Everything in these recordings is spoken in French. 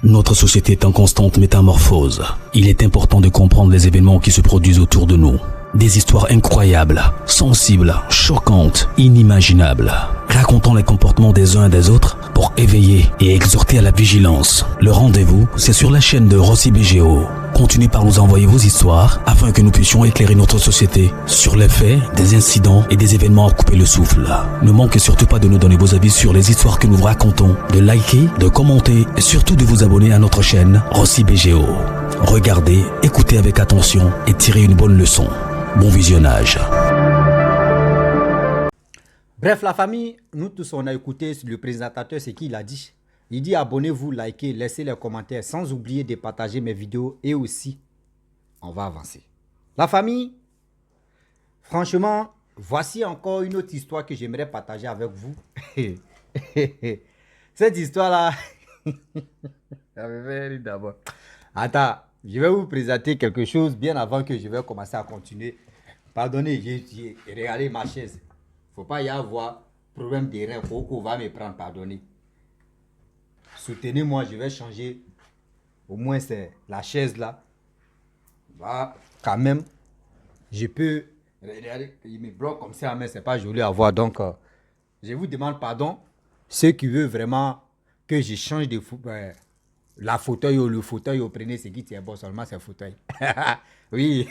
Notre société est en constante métamorphose. Il est important de comprendre les événements qui se produisent autour de nous. Des histoires incroyables, sensibles, choquantes, inimaginables. Racontons les comportements des uns et des autres pour éveiller et exhorter à la vigilance. Le rendez-vous, c'est sur la chaîne de Rossi BGO. Continuez par nous envoyer vos histoires afin que nous puissions éclairer notre société sur les faits, des incidents et des événements à couper le souffle. Ne manquez surtout pas de nous donner vos avis sur les histoires que nous vous racontons, de liker, de commenter et surtout de vous abonner à notre chaîne Rossi BGO. Regardez, écoutez avec attention et tirez une bonne leçon. Bon visionnage. Bref, la famille, nous tous on a écouté le présentateur, ce qu'il a dit. Il dit abonnez-vous, likez, laissez les commentaires sans oublier de partager mes vidéos et aussi, on va avancer. La famille, franchement, voici encore une autre histoire que j'aimerais partager avec vous. Cette histoire-là, d'abord. Attends, je vais vous présenter quelque chose bien avant que je vais commencer à continuer. Pardonnez, j'ai regardé ma chaise. Faut pas y avoir problème de rein. Coco va me prendre, pardonnez. Soutenez-moi, je vais changer. Au moins, c'est la chaise là. Là, quand même, je peux. Regardez, il me bloque comme ça, mais c'est pas joli à voir. Donc, je vous demande pardon. Ceux qui veulent vraiment que je change de la fauteuil ou le fauteuil, vous prenez ce qui tient bon, seulement c'est fauteuil. Oui,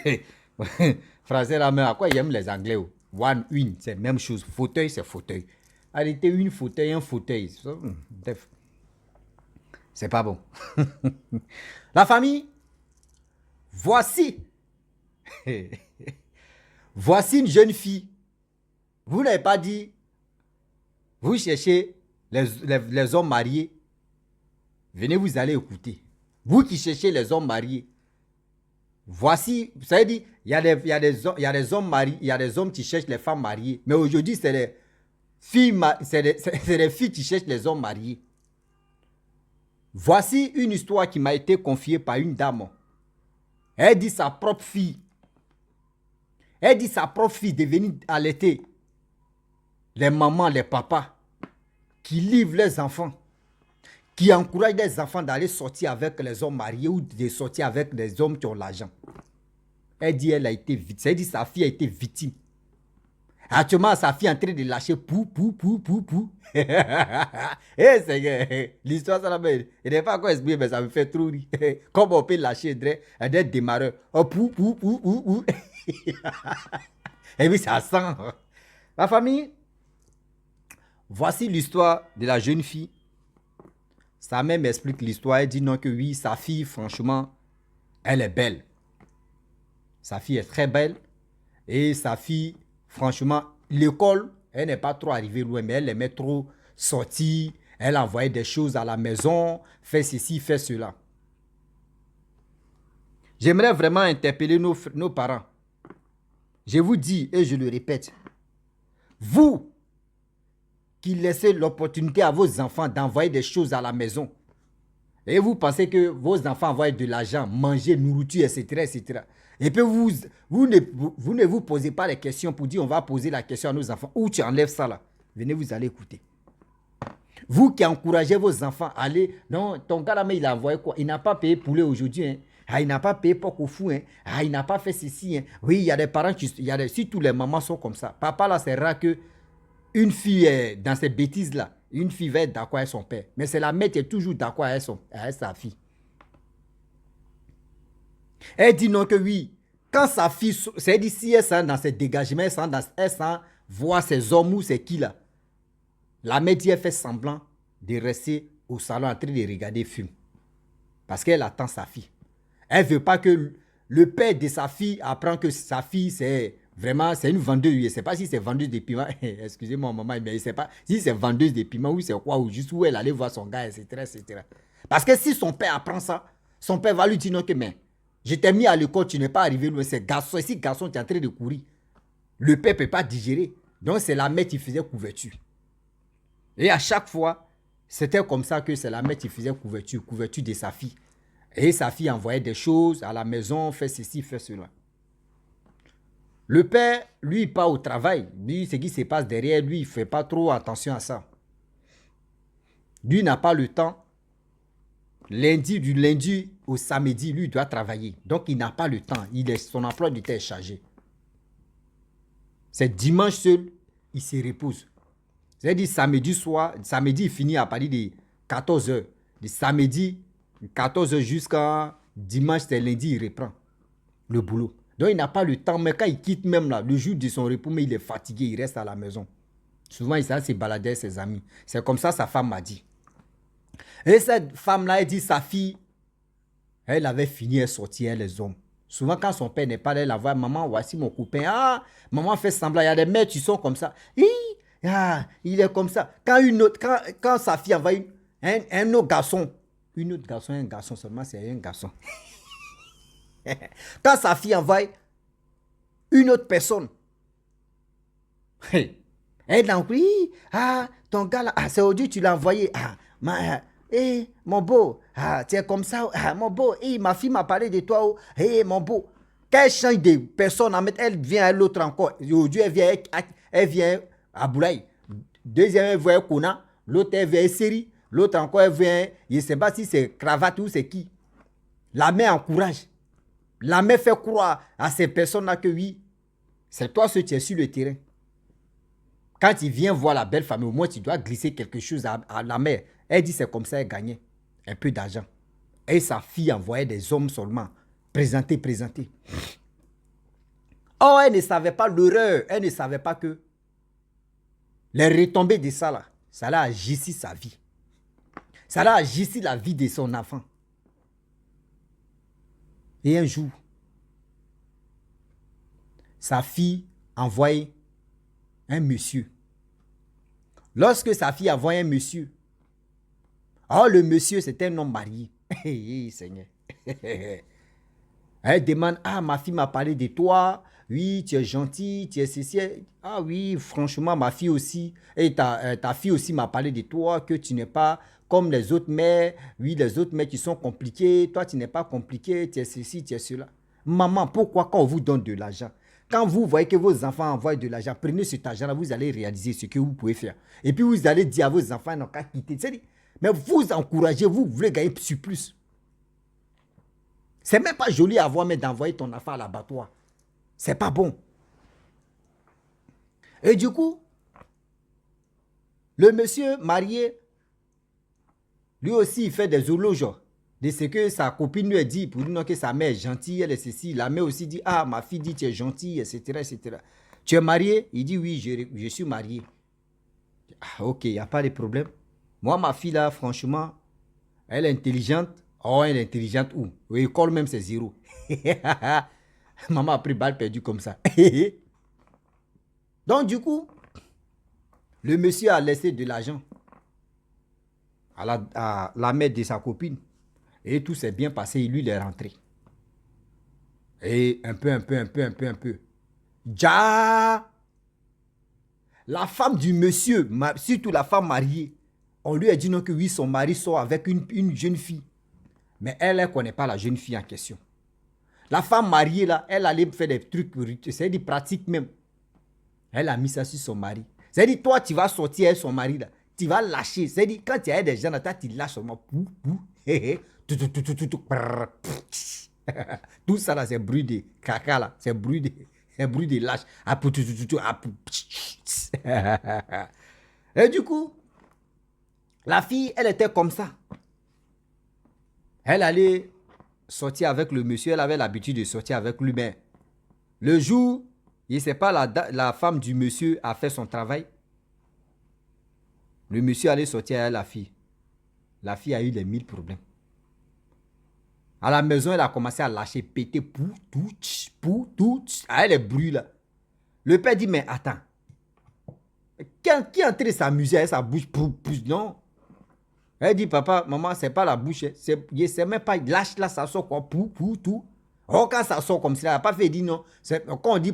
français là, mais à quoi ils aiment les anglais? One, une, c'est la même chose. Fauteuil, c'est fauteuil. Arrêtez une fauteuil, un fauteuil. C'est pas bon. La famille, voici. Voici une jeune fille. Vous n'avez pas dit, vous cherchez les hommes mariés. Venez, vous allez écouter. Vous qui cherchez les hommes mariés. Voici, vous savez dire, il y a des hommes mariés, il y a des hommes qui cherchent les femmes mariées. Mais aujourd'hui, c'est les filles qui cherchent les hommes mariés. Voici une histoire qui m'a été confiée par une dame. Elle dit sa propre fille. Elle dit sa propre fille de venir allaiter les mamans, les papas qui livrent les enfants, qui encouragent les enfants d'aller sortir avec les hommes mariés ou de sortir avec les hommes qui ont l'argent. Elle dit elle a été victime. Elle dit sa fille a été victime. Actuellement, sa fille est en train de lâcher pou. Eh, c'est l'histoire, ça là, je n'ai pas quoi expliquer, mais ça me fait trop rire. Comme on peut lâcher des démarreurs. Oh, pou. Et puis, ça sent. La famille, voici l'histoire de la jeune fille. Sa mère m'explique l'histoire. Elle dit non que oui, sa fille, franchement, elle est belle. Sa fille est très belle. Et sa fille, franchement, l'école, elle n'est pas trop arrivée loin, mais elle aimait trop sortir. Elle envoyait des choses à la maison, fait ceci, fait cela. J'aimerais vraiment interpeller nos parents. Je vous dis, et je le répète, vous qui laissez l'opportunité à vos enfants d'envoyer des choses à la maison, et vous pensez que vos enfants envoient de l'argent, manger, nourriture, etc. Et puis vous ne vous posez pas les questions pour dire on va poser la question à nos enfants. Où tu enlèves ça là? Venez, vous allez écouter. Vous qui encouragez vos enfants à aller, non, ton gars là, mais il a envoyé quoi? Il n'a pas payé poulet aujourd'hui. Hein? Ah, il n'a pas payé porc au fou. Hein? Ah, il n'a pas fait ceci. Hein? Oui, il y a des parents qui... si tous les mamans sont comme ça. Papa là, c'est rare que une fille, dans ces bêtises là, une fille va être d'accord avec son père. Mais c'est la mère qui est toujours d'accord avec sa fille. Elle dit non que oui. Quand sa fille, c'est dit si elle sent dans ses dégagements, elle sent voir ses hommes ou c'est qui là. La mère dit elle fait semblant de rester au salon en train de regarder le film. Parce qu'elle attend sa fille. Elle ne veut pas que le père de sa fille apprend que sa fille c'est vraiment, c'est une vendeuse. Je ne sais pas si c'est vendeuse de piment. Excusez-moi maman, mais je ne sais pas si c'est vendeuse de piment ou c'est quoi. Ou juste où elle allait voir son gars, etc. Parce que si son père apprend ça, son père va lui dire non que mais je t'ai mis à l'école, tu n'es pas arrivé loin. C'est garçon, si garçon tu es en train de courir, le père ne peut pas digérer. Donc c'est la mère qui faisait couverture. Et à chaque fois, c'était comme ça que c'est la mère qui faisait couverture de sa fille. Et sa fille envoyait des choses à la maison, fait ceci, fait cela. Le père, lui, il part au travail. Lui, ce qui se passe derrière lui, il ne fait pas trop attention à ça. Lui n'a pas le temps du lundi au samedi, lui, il doit travailler. Donc, il n'a pas le temps. Son emploi du temps est chargé. C'est dimanche seul, il se repose. C'est-à-dire samedi soir, samedi, il finit à partir de 14 h. De samedi, 14 h jusqu'à dimanche, c'est lundi, il reprend le boulot. Donc, il n'a pas le temps. Mais quand il quitte même là, le jour de son repos, mais il est fatigué, il reste à la maison. Souvent, il s'est baladé avec ses amis. C'est comme ça sa femme m'a dit. Et cette femme-là, elle dit sa fille, elle avait fini, elle sortit, les hommes. Souvent, quand son père n'est pas là, elle la voit, maman, voici mon copain. Ah, maman fait semblant, il y a des mères qui sont comme ça. Il est comme ça. Quand sa fille envoie un autre garçon, un garçon seulement, c'est un garçon. Quand sa fille envoie une autre personne, elle a dit, ton gars là, c'est aujourd'hui tu l'as envoyé. Mon beau, tu es comme ça, mon beau, ma fille m'a parlé de toi, mon beau. Quand elle change de personne, elle vient à l'autre encore. Aujourd'hui, elle vient à Boulaye. Deuxième, elle vient à Kona. L'autre, elle vient à Seri. L'autre encore, elle vient, je ne sais pas si c'est cravate ou c'est qui. La mère encourage. La mère fait croire à ces personnes-là que oui, c'est toi ce qui es sur le terrain. Quand il vient voir la belle famille, au moins tu dois glisser quelque chose à la mère. Elle dit c'est comme ça elle gagnait un peu d'argent. Et sa fille envoyait des hommes seulement. Présenter. Oh, elle ne savait pas l'horreur. Elle ne savait pas que les retombées de ça là, ça l'a agissé sa vie. Ça l'a agissé la vie de son enfant. Et un jour, sa fille envoyait un monsieur. Lorsque sa fille envoyait un monsieur, le monsieur, c'était un homme marié. Seigneur. Elle demande, ma fille m'a parlé de toi. Oui, tu es gentil, tu es ceci. Ah oui, franchement, ma fille aussi. Et ta fille aussi m'a parlé de toi, que tu n'es pas comme les autres mères. Oui, les autres mères qui sont compliquées. Toi, tu n'es pas compliqué, tu es ceci, tu es cela. Maman, pourquoi quand on vous donne de l'argent, quand vous voyez que vos enfants envoient de l'argent, prenez cet argent-là, vous allez réaliser ce que vous pouvez faire. Et puis, vous allez dire à vos enfants, ils n'ont qu'à quitter. Mais vous encouragez, vous voulez gagner plus. C'est même pas joli à voir, mais d'envoyer ton enfant à l'abattoir. C'est pas bon. Et du coup, le monsieur marié, lui aussi, il fait des horloges de ce que sa copine lui a dit pour dire que sa mère est gentille, elle est ceci. La mère aussi dit, ma fille dit tu es gentille, etc., etc. Tu es marié? Il dit, oui, je suis marié. Ok, il n'y a pas de problème. Moi, ma fille là, franchement, elle est intelligente. Elle est intelligente où? L'école même, c'est 0. Maman a pris balle perdue comme ça. Donc, du coup, le monsieur a laissé de l'argent à la mère de sa copine. Et tout s'est bien passé. Et lui, il est rentré. Et un peu. La femme du monsieur, surtout la femme mariée, on lui a dit non que oui, son mari sort avec une jeune fille. Mais elle ne connaît pas la jeune fille en question. La femme mariée, là, elle allait faire des trucs, c'est des pratiques même. Elle a mis ça sur son mari. C'est-à-dire, toi, tu vas sortir avec son mari, là. Tu vas lâcher. C'est-à-dire, quand tu as des gens là, tu lâches seulement. Tout ça, là, c'est bruit de caca, là. C'est bruit de lâche. Et du coup, la fille, elle était comme ça. Elle allait sortir avec le monsieur, elle avait l'habitude de sortir avec lui. Mais le jour, je ne sais pas, la femme du monsieur a fait son travail. Le monsieur allait sortir avec la fille. La fille a eu les 1000 problèmes. À la maison, elle a commencé à lâcher, péter, avec les bruits là. Le père dit, mais attends. Qui est en train de s'amuser avec sa bouche, non? Elle dit, papa, maman, c'est pas la bouche. C'est même pas, lâche là, ça sort quoi, tout. Oh, quand ça sort comme ça, elle n'a pas fait dire non. Quand on dit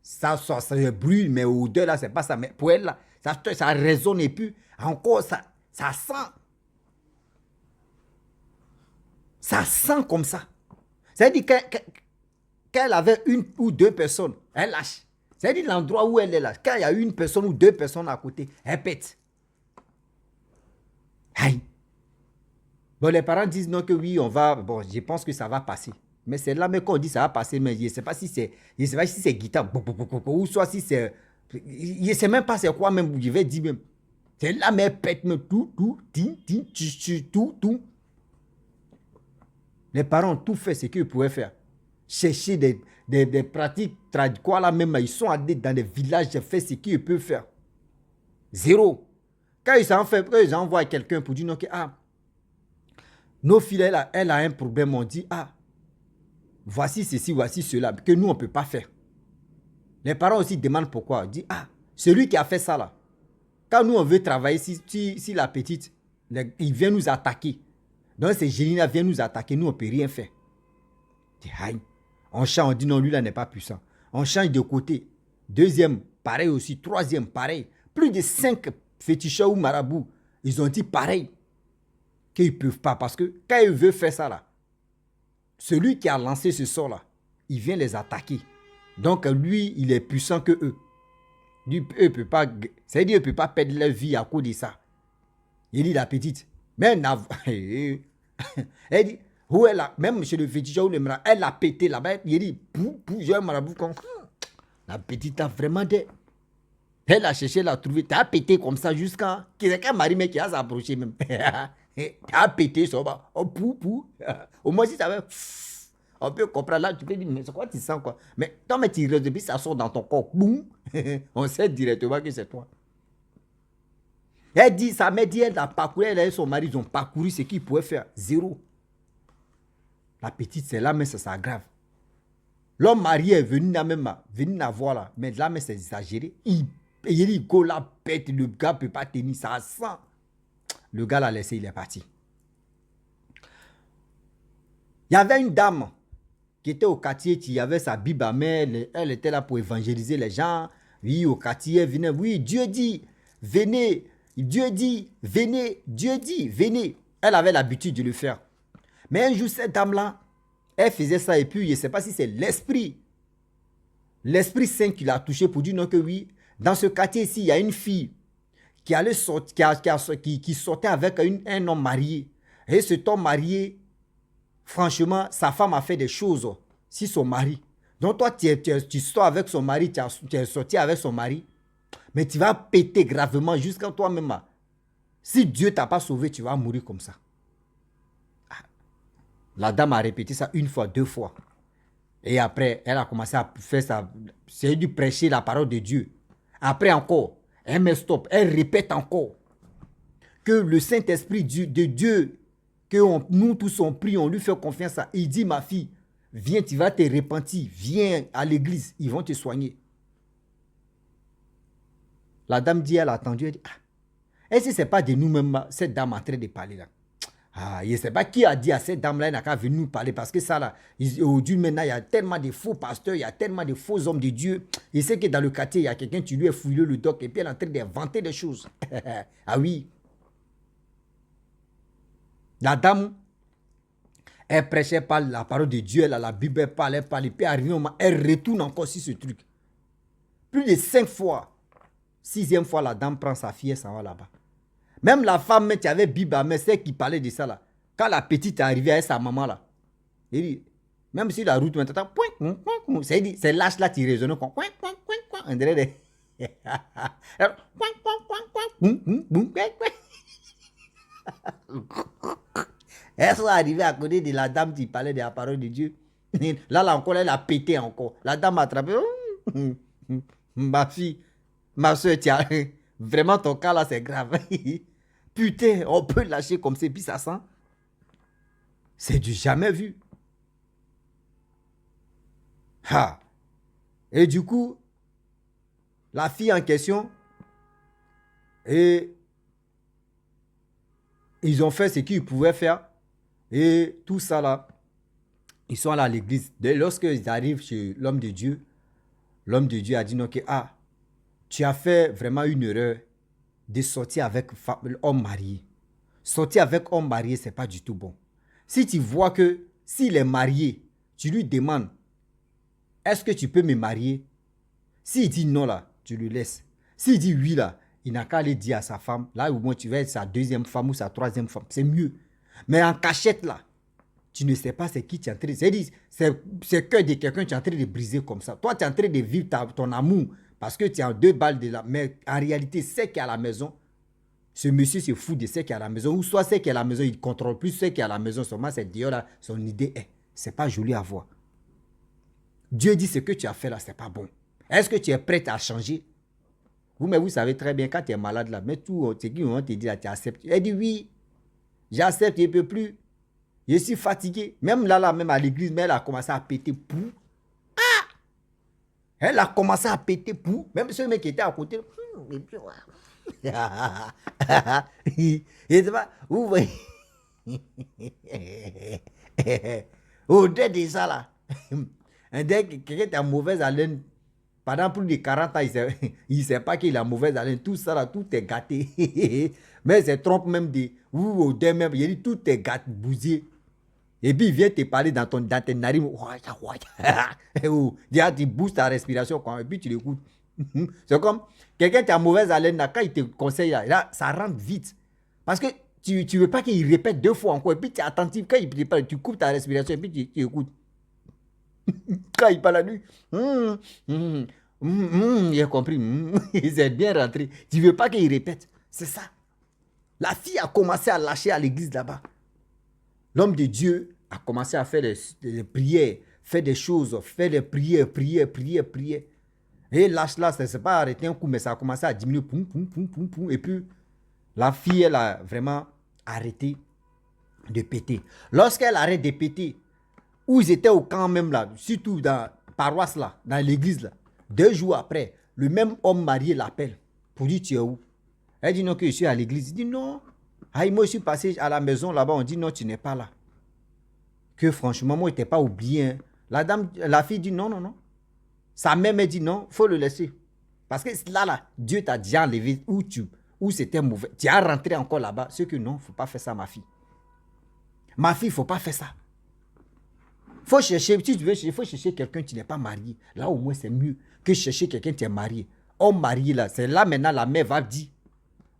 ça sort, ça brûle, mais au-delà là, c'est pas ça. Mais pour elle, là, ça résonne et puis, encore, ça sent. Ça sent comme ça. C'est-à-dire qu'elle avait une ou deux personnes, elle lâche. C'est-à-dire l'endroit où elle est là, quand il y a une personne ou deux personnes à côté, elle pète. Aïe. Bon, les parents disent non que oui, on va... Bon, je pense que ça va passer. Mais c'est là, mais quand on dit ça va passer, mais je ne sais pas si c'est... Je ne sais pas si c'est guitare, ou soit si c'est... Je ne sais même pas c'est quoi même, je vais dire même. C'est là, mais pète, mais tout, tout. Les parents ont tout fait ce qu'ils pouvaient faire. Chercher des pratiques quoi là même, ils sont allés dans des villages, j'ai fait ce qu'ils peuvent faire. Zéro. Quand ils envoient quelqu'un pour dire non, que, ah, nos filles, elle a un problème, on dit, ah, voici ceci, voici cela, que nous, on ne peut pas faire. Les parents aussi demandent pourquoi. Ils disent, ah, celui qui a fait ça là, quand nous, on veut travailler, si la petite, il vient nous attaquer. Donc, ces génies-là viennent nous attaquer, nous, on ne peut rien faire. On change, on dit non, lui là n'est pas puissant. On change de côté. Deuxième, pareil aussi. Troisième, pareil. Plus de 5 féticheurs ou marabouts, ils ont dit pareil. Qu'ils ne peuvent pas. Parce que quand ils veulent faire ça là, celui qui a lancé ce sort là, il vient les attaquer. Donc lui, il est puissant que eux. Lui, eux ne peuvent pas, c'est-à-dire qu'ils ne peuvent pas perdre leur vie à cause de ça. Il dit la petite, mais elle dit, où elle a, même chez le féticheur, elle a pété là-bas. Il dit, j'ai un marabout comme la petite a vraiment des. Elle a cherché, elle a trouvé. Tu as pété comme ça jusqu'à. C'est qu'un mari mais qui a s'approché même. Tu as pété ça va. Oh, au moins, si ça va. On peut comprendre là, tu peux dire, mais c'est quoi tu sens quoi? Mais tant que tu depuis ça sort dans ton corps. Boum. On sait directement que c'est toi. Elle dit, sa mère dit, elle a parcouru, elle et son mari, ils ont parcouru ce qu'ils pouvaient faire. Zéro. La petite, c'est là, mais ça s'aggrave. L'homme marié est venu là même, venu la voir là, mais là, mais c'est exagéré. Il la pète, le gars ne peut pas tenir, ça sent. Le gars l'a laissé, il est parti. Il y avait une dame qui était au quartier, qui avait sa Bible à main, elle était là pour évangéliser les gens. Oui, au quartier, elle venait, oui, Dieu dit, venez. Dieu dit, venez. Dieu dit, venez. Elle avait l'habitude de le faire. Mais un jour, cette dame-là, elle faisait ça et puis, je ne sais pas si c'est l'Esprit Saint qui l'a touché pour dire non que oui, dans ce quartier ici, il y a une fille qui allait qui sortait avec un homme marié. Et cet homme marié, franchement, sa femme a fait des choses si son mari. Donc toi, tu sors avec son mari, tu es sorti avec son mari, mais tu vas péter gravement jusqu'à toi-même. Si Dieu ne t'a pas sauvé, tu vas mourir comme ça. La dame a répété ça une fois, 2 fois. Et après, elle a commencé à faire ça. C'est du prêcher la parole de Dieu. Après encore, elle met stop. Elle répète encore que le Saint-Esprit de Dieu, que nous tous on prie, on lui fait confiance. Il dit, ma fille, viens, tu vas te repentir. Viens à l'église, ils vont te soigner. La dame dit, elle a attendu. Elle dit, est-ce que ce n'est pas de nous-mêmes, cette dame en train de parler là? Je ne sais pas qui a dit à cette dame-là, elle n'a qu'à venir nous parler parce que ça là, aujourd'hui maintenant, il y a tellement de faux pasteurs, il y a tellement de faux hommes de Dieu. Il sait que dans le quartier, il y a quelqu'un qui lui a fouillé le doc et puis elle est en train d'inventer des choses. Ah oui. La dame, elle prêchait par la parole de Dieu, elle a la Bible, elle parle, et puis arrivé au moment, elle retourne encore sur ce truc. Plus de 5 fois. 6e fois, la dame prend sa fille et s'en va là-bas. Même la femme qui avait Bible, mais c'est qui parlait de ça là. Quand la petite est arrivée avec sa maman là, il dit, même si la route maintenant, c'est lâche là qui résonne comme on dirait des... Elles sont arrivées à côté de la dame qui parlait de la parole de Dieu. Là encore, elle a pété encore. La dame a attrapé. Ma fille, ma soeur, vraiment ton cas là c'est grave. Putain, on peut lâcher comme ça, puis ça sent. C'est du jamais vu. Ha. Et du coup, la fille en question, et ils ont fait ce qu'ils pouvaient faire. Et tout ça là, ils sont allés à l'église. Lorsqu'ils arrivent chez l'homme de Dieu a dit non, que tu as fait vraiment une erreur de sortir avec homme marié. Sortir avec homme marié, ce n'est pas du tout bon. Si tu vois que s'il est marié, tu lui demandes, est-ce que tu peux me marier? S'il dit non là, tu le laisses. S'il dit oui là, il n'a qu'à aller dire à sa femme, là au moins tu vas être sa 2e femme ou sa 3e femme. C'est mieux. Mais en cachette, là, tu ne sais pas c'est qui tu es en train de... C'est que de quelqu'un que tu es en train de briser comme ça. Toi, tu es en train de vivre ton amour parce que tu es en 2 balles de là. Mais en réalité, c'est qui est à la maison. Ce monsieur se fout de ce qui est à la maison. Ou soit c'est qui est à la maison, il ne contrôle plus ce qui est à la maison. Seulement, c'est Dieu là, son idée est. Ce n'est pas joli à voir. Dieu dit ce que tu as fait là, ce n'est pas bon. Est-ce que tu es prêt à changer? Mais vous savez très bien, quand tu es malade là, mais tout ce qui vont te dire là, tu acceptes. Elle dit oui, j'accepte, je ne peux plus. Je suis fatigué. Même là, même à l'église, mais elle a commencé à péter pou. Ah! Elle a commencé à péter pou. Même ce mec qui était à côté. Et c'est pas, vous voyez. Au-delà de ça là, quelqu'un qui a mauvaise haleine, pendant plus de 40 ans, il ne sait pas qu'il a mauvaise haleine. Tout ça là, tout est gâté. Mais c'est trompe même de, ou au-delà même, il dit tout est gâté, bousillé. Et puis il vient te parler dans tes narines. Tu boostes ta respiration et puis tu l'écoutes. C'est comme quelqu'un qui a mauvaise haleine, quand il te conseille, là, ça rentre vite. Parce que tu ne veux pas qu'il répète 2 fois encore. Et puis tu es attentif. Quand il te parle, tu coupes ta respiration et puis tu écoutes. Quand il parle à lui, j'ai compris. Il est bien rentré. Tu ne veux pas qu'il répète. C'est ça. La fille a commencé à lâcher à l'église là-bas. L'homme de Dieu a commencé à faire des prières, faire des choses, faire des prières. Et lâche là, ça ne s'est pas arrêté un coup, mais ça a commencé à diminuer. Et puis, la fille, elle a vraiment arrêté de péter. Lorsqu'elle arrête de péter, où ils étaient au camp même là, surtout dans la paroisse là, dans l'église là, 2 jours après, le même homme marié l'appelle pour dire tu es où? Elle dit non, que je suis à l'église. Il dit non. Moi, je suis passé à la maison là-bas, on dit non, tu n'es pas là. Que franchement, moi, je n'étais pas oublié. La fille dit non. Sa mère me dit non, il faut le laisser. Parce que là, Dieu t'a déjà enlevé où c'était mauvais. Tu as rentré encore là-bas. C'est que non, il ne faut pas faire ça, ma fille. Ma fille, il ne faut pas faire ça. Faut chercher, si tu veux, il faut chercher quelqu'un qui n'est pas marié. Là, au moins, c'est mieux que chercher quelqu'un qui est marié. Homme marié, là, c'est là maintenant la mère va dire,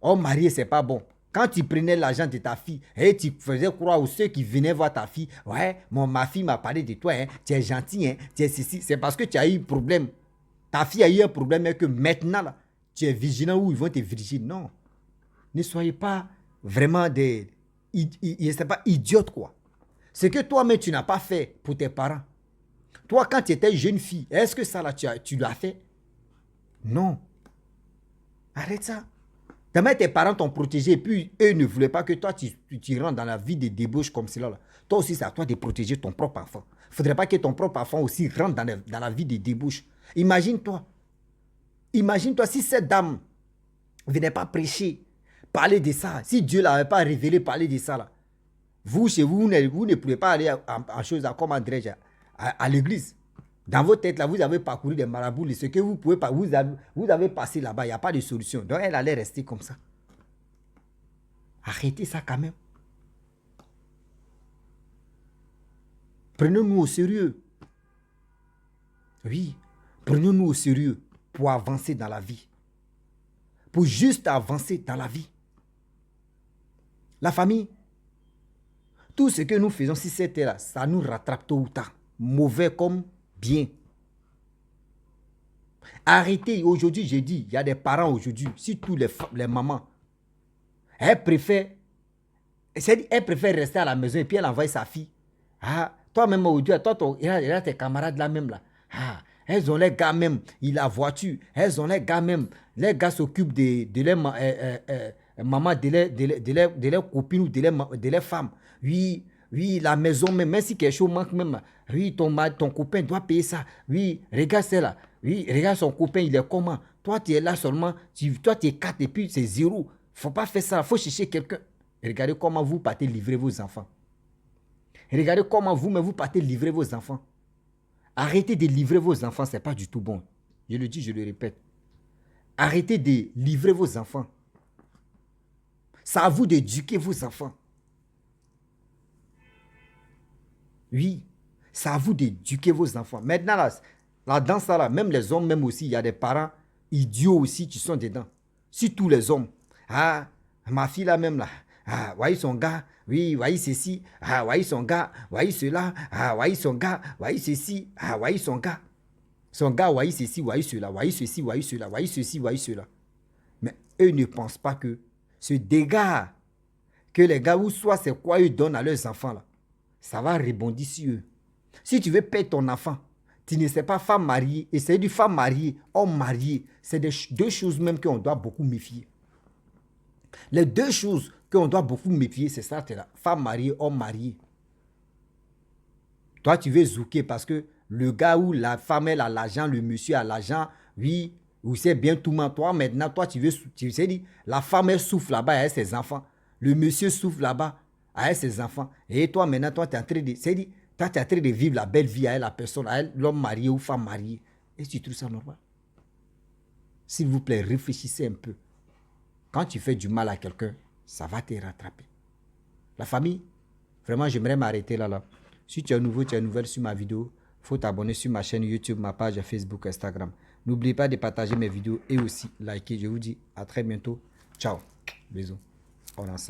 homme marié, c'est pas bon. Quand tu prenais l'argent de ta fille et tu faisais croire aux ceux qui venaient voir ta fille, ouais, ma fille m'a parlé de toi, hein, tu es gentil, hein, tu es ceci, c'est parce que tu as eu un problème. Ta fille a eu un problème et que maintenant, là, tu es vigilant ou ils vont te vigiler. Non. Ne soyez pas vraiment des idiotes, quoi. Ce que toi-même, tu n'as pas fait pour tes parents. Toi, quand tu étais jeune fille, est-ce que ça, là, tu l'as fait? Non. Arrête ça. Demain, tes parents t'ont protégé et puis eux ne voulaient pas que toi, tu rentres dans la vie de débauche comme cela. Là. Toi aussi, c'est à toi de protéger ton propre enfant. Il ne faudrait pas que ton propre enfant aussi rentre dans la vie de débauche. Imagine-toi si cette dame ne venait pas prêcher, parler de ça, si Dieu ne l'avait pas révélé, parler de ça, là, vous, chez vous, vous ne pouvez pas aller en chose comment dirais-je, à l'église. Dans votre tête, là, vous avez parcouru des marabouts. Ce que vous pouvez pas, vous avez passé là-bas, il n'y a pas de solution. Donc, elle allait rester comme ça. Arrêtez ça quand même. Prenons-nous au sérieux. Oui, prenons-nous au sérieux pour avancer dans la vie. Pour juste avancer dans la vie. La famille, tout ce que nous faisons si c'était là, ça nous rattrape tôt ou tard. Mauvais comme bien. Arrêtez. Aujourd'hui, j'ai dit, il y a des parents aujourd'hui, surtout les mamans. Elle préfère rester à la maison et puis elle envoie sa fille. Ah, toi-même aujourd'hui, il y a tes camarades là même là. Ah, elles ont les gars même, il a la voiture. Elles ont les gars même. Les gars s'occupent de leur maman, de leurs copines ou de leurs femmes. Oui, la maison même si quelque chose manque même. Oui, ton copain doit payer ça. Oui, regarde celle-là. Oui, regarde son copain, il est comment? Toi, tu es là seulement. Toi, tu es 4 et puis c'est 0. Il ne faut pas faire ça. Il faut chercher quelqu'un. Regardez comment vous partez livrer vos enfants. Regardez comment vous partez livrer vos enfants. Arrêtez de livrer vos enfants, ce n'est pas du tout bon. Je le dis, je le répète. Arrêtez de livrer vos enfants. C'est à vous d'éduquer vos enfants. Oui, c'est à vous d'éduquer vos enfants. Maintenant, là, dans ça, là, même les hommes, même aussi, il y a des parents idiots aussi qui sont dedans. Surtout les hommes. Ah, ma fille là même là, ah, voyez son gars, oui, voyez ceci, ah, voyez son gars, voyez cela, ah, voyez son gars, voyez ceci, ah, voyez son gars. Son gars, voyez ceci, voyez cela, voyez ceci, voyez cela, voyez ceci, voyez cela. Mais eux ne pensent pas que ce dégât que les gars, ou soit c'est quoi ils donnent à leurs enfants, là, ça va rebondir sur eux. Si tu veux perdre ton enfant, tu ne sais pas femme mariée, et c'est du femme mariée, homme marié, c'est deux choses même qu'on doit beaucoup méfier. Les deux choses qu'on doit beaucoup méfier, c'est ça, c'est la femme mariée, homme marié. Toi, tu veux zouker parce que le gars ou la femme, elle a l'argent, le monsieur a l'argent, oui, ou c'est bien tout le monde. Toi, maintenant, toi, tu sais dire, la femme, elle souffle là-bas avec ses enfants. Le monsieur souffle là-bas avec ses enfants. Et toi, maintenant, toi, tu es en train de, c'est-à-dire, toi, tu es en train de vivre la belle vie avec la personne, avec l'homme marié ou femme mariée. Est-ce que tu trouves ça normal? S'il vous plaît, réfléchissez un peu. Quand tu fais du mal à quelqu'un, ça va te rattraper. La famille, vraiment, j'aimerais m'arrêter là. Si tu es nouveau, tu es nouvelle sur ma vidéo, il faut t'abonner sur ma chaîne YouTube, ma page Facebook, Instagram. N'oublie pas de partager mes vidéos et aussi liker. Je vous dis à très bientôt. Ciao. Bisous. On est ensemble.